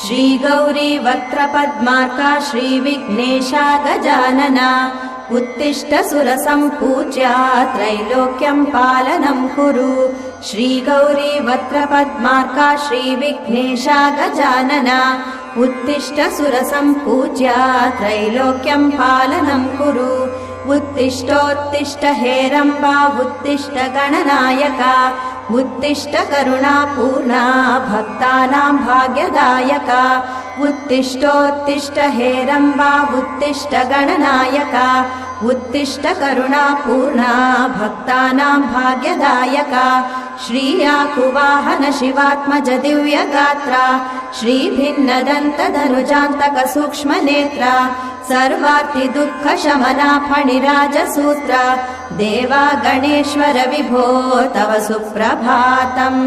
श्रीगौरी वक्त्रपद्मार्का श्रीविघ्नेशा गजानना उत्तिष्ठ सुरसम्पूज्या त्रैलोक्यं पालनं कुरु श्रीगौरी वक्त्रपद्मार्का श्रीविघ्नेशा गजानना उत्तिष्ठ सुरसम्पूज्या त्रैलोक्यं पालनं कुरु उत्तिष्ठोत्तिष्ठ हेरम्बा उत्तिष्ठ गणनायका उत्तिष्ठ करुणापूर्णा भक्तानां भाग्यदायका उत्तिष्ठोत्तिष्ठ हेरम्बा उत्तिष्ठ गणनायका उत्तिष्ठ करुणापूर्णा भक्तानां भाग्यदायका श्रीयाकुवाहन शिवात्मज दिव्यगात्रा श्रीभिन्नदन्तधनुजान्तक सूक्ष्मनेत्रा सर्वार्ति दुःख शमना फणिराजसूत्रा देवा गणेश्वर विभो तव सुप्रभातम्।